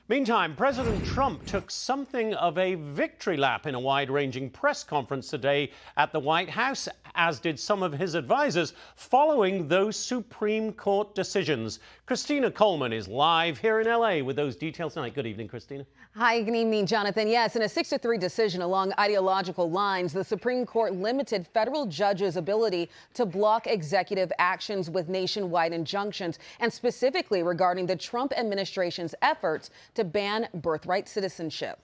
Meantime, President Trump took something of a victory lap in a wide-ranging press conference today at the White House, as did some of his advisors, following those Supreme Court decisions. Christina Coleman is live here in L.A. with those details tonight. Good evening, Christina. Hi, good evening, Jonathan. Yes, in a 6-3 decision along ideological lines, the Supreme Court limited federal judges' ability to block executive actions with nationwide injunctions, and specifically regarding the Trump administration's efforts to ban birthright citizenship.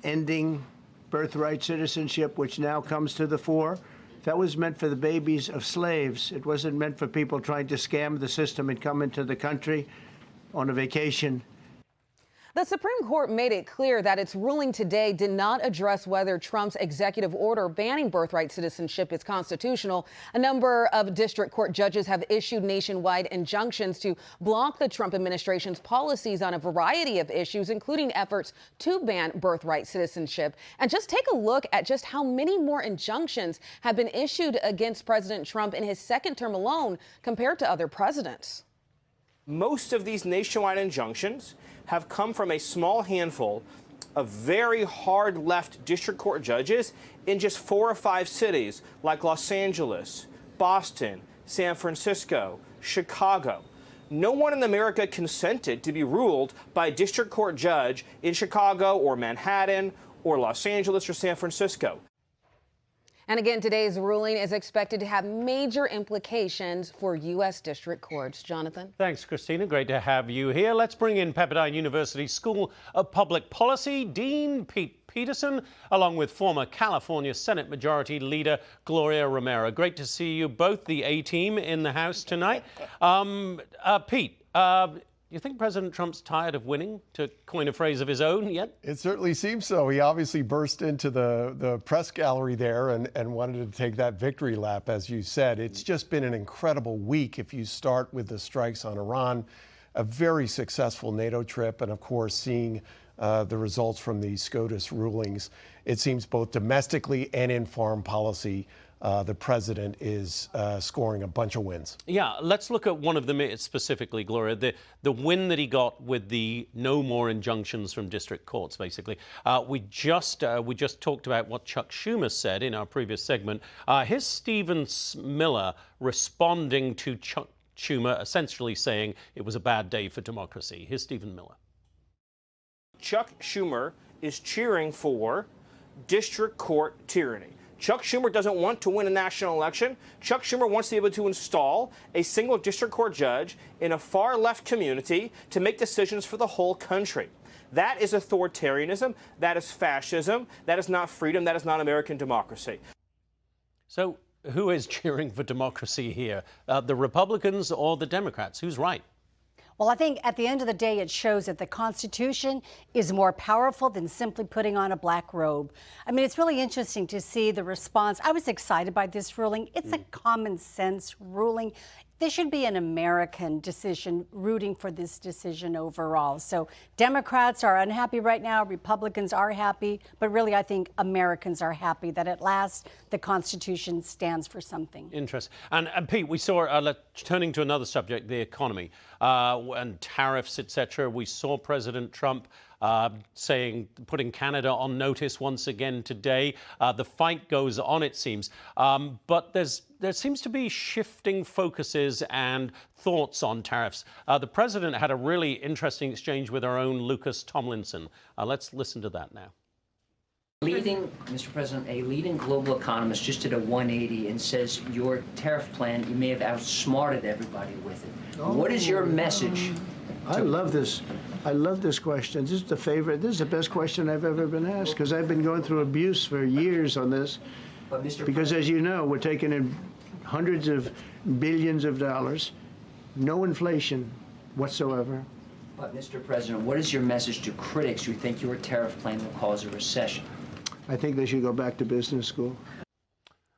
Ending birthright citizenship, which now comes to the fore, that was meant for the babies of slaves. It wasn't meant for people trying to scam the system and come into the country on a vacation. The Supreme Court made it clear that its ruling today did not address whether Trump's executive order banning birthright citizenship is constitutional. A number of district court judges have issued nationwide injunctions to block the Trump administration's policies on a variety of issues, including efforts to ban birthright citizenship. And just take a look at just how many more injunctions have been issued against President Trump in his second term alone compared to other presidents. Most of these nationwide injunctions have come from a small handful of very hard left district court judges in just 4 or 5 cities like Los Angeles, Boston, San Francisco, Chicago. No one in America consented to be ruled by a district court judge in Chicago or Manhattan or Los Angeles or San Francisco. And again, today's ruling is expected to have major implications for U.S. district courts. Jonathan? Thanks, Christina. Great to have you here. Let's bring in Pepperdine University School of Public Policy Dean Pete Peterson, along with former California Senate Majority Leader Gloria Romero. Great to see you both, the A-team, in the House tonight. Pete, you think President Trump's tired of winning, to coin a phrase of his own, yet? It certainly seems so. He obviously burst into the press gallery there and wanted to take that victory lap, as you said. It's just been an incredible week if you start with the strikes on Iran, a very successful NATO trip, and of course seeing the results from the SCOTUS rulings. It seems both domestically and in foreign policy, the president is scoring a bunch of wins. Yeah, let's look at one of them specifically, Gloria. The win that he got with the no more injunctions from district courts, basically. We just talked about what Chuck Schumer said in our previous segment. Here's Stephen Miller responding to Chuck Schumer, essentially saying it was a bad day for democracy. Here's Stephen Miller. Chuck Schumer is cheering for district court tyranny. Chuck Schumer doesn't want to win a national election. Chuck Schumer wants to be able to install a single district court judge in a far left community to make decisions for the whole country. That is authoritarianism. That is fascism. That is not freedom. That is not American democracy. So who is cheering for democracy here? The Republicans or the Democrats? Who's right? Well, I think at the end of the day, it shows that the Constitution is more powerful than simply putting on a black robe. I mean, it's really interesting to see the response. I was excited by this ruling. It's a common sense ruling. This should be an American decision, rooting for this decision overall. So Democrats are unhappy right now. Republicans are happy. But really, I think Americans are happy that at last the Constitution stands for something. Interesting. And Pete, we saw, turning to another subject, the economy and tariffs, etc. We saw President Trump putting Canada on notice once again today. The fight goes on, it seems. But there seems to be shifting focuses and thoughts on tariffs. The president had a really interesting exchange with our own Lucas Tomlinson. Let's listen to that now. Mr. President, a leading global economist just did a 180 and says your tariff plan, you may have outsmarted everybody with it. What is your message? I love this. I love this question. This is the favorite. This is the best question I've ever been asked, because I've been going through abuse for years on this. But Mr. Because as you know, we're taking in hundreds of billions of dollars, no inflation whatsoever. But Mr. President, what is your message to critics who think your tariff plan will cause a recession? I think they should go back to business school.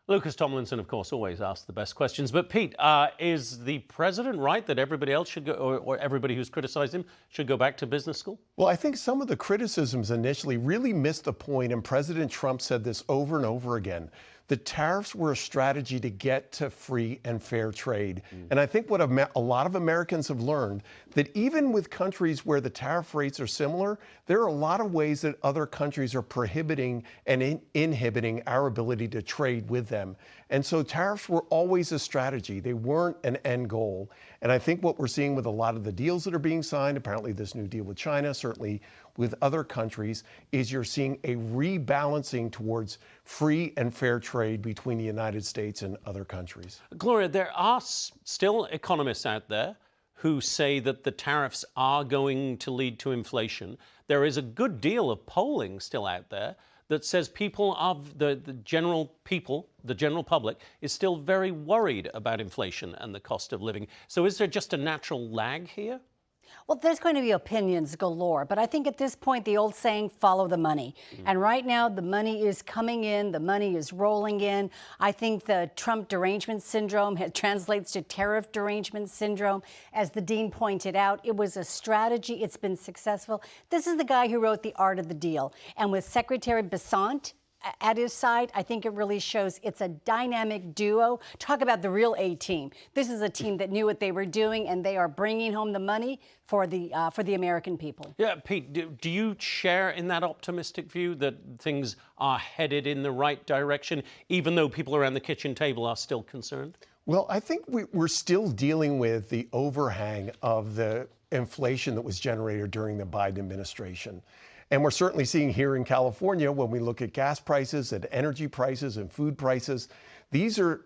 Lucas Tomlinson, of course, always asks the best questions. But Pete, is the president right that everybody else should go, or everybody who's criticized him should go back to business school? Well, I think some of the criticisms initially really missed the point, and President Trump said this over and over again, the tariffs were a strategy to get to free and fair trade. And I think what a lot of Americans have learned, that even with countries where the tariff rates are similar, there are a lot of ways that other countries are prohibiting and inhibiting our ability to trade with them. And so tariffs were always a strategy. They weren't an end goal. And I think what we're seeing with a lot of the deals that are being signed, apparently this new deal with China, certainly with other countries, is you're seeing a rebalancing towards free and fair trade between the United States and other countries. Gloria, there are still economists out there who say that the tariffs are going to lead to inflation. There is a good deal of polling still out there that says people of the general public is still very worried about inflation and the cost of living. So is there just a natural lag here? Well, there's going to be opinions galore, but I think at this point, the old saying, follow the money. And right now, the money is coming in, the money is rolling in. I think the Trump derangement syndrome translates to tariff derangement syndrome. As the dean pointed out, it was a strategy. It's been successful. This is the guy who wrote The Art of the Deal. And with Secretary Bessant at his side, I think it really shows it's a dynamic duo. Talk about the real A-team. This is a team that knew what they were doing, and they are bringing home the money for the American people. Yeah, Pete, do you share in that optimistic view that things are headed in the right direction, even though people around the kitchen table are still concerned? Well, I think we're still dealing with the overhang of the inflation that was generated during the Biden administration. And we're certainly seeing here in California, when we look at gas prices and energy prices and food prices, these are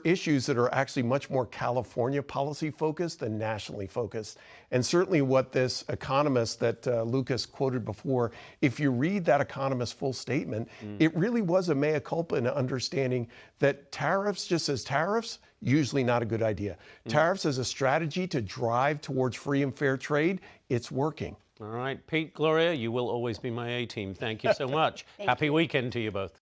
issues that are actually much more California policy focused than nationally focused. And certainly what this economist that Lucas quoted before, if you read that economist's full statement, it really was a mea culpa in understanding that tariffs, just as tariffs, usually not a good idea. Tariffs as a strategy to drive towards free and fair trade, it's working. All right, Pete, Gloria, you will always be my A-team. Thank you so much. Happy weekend to you both.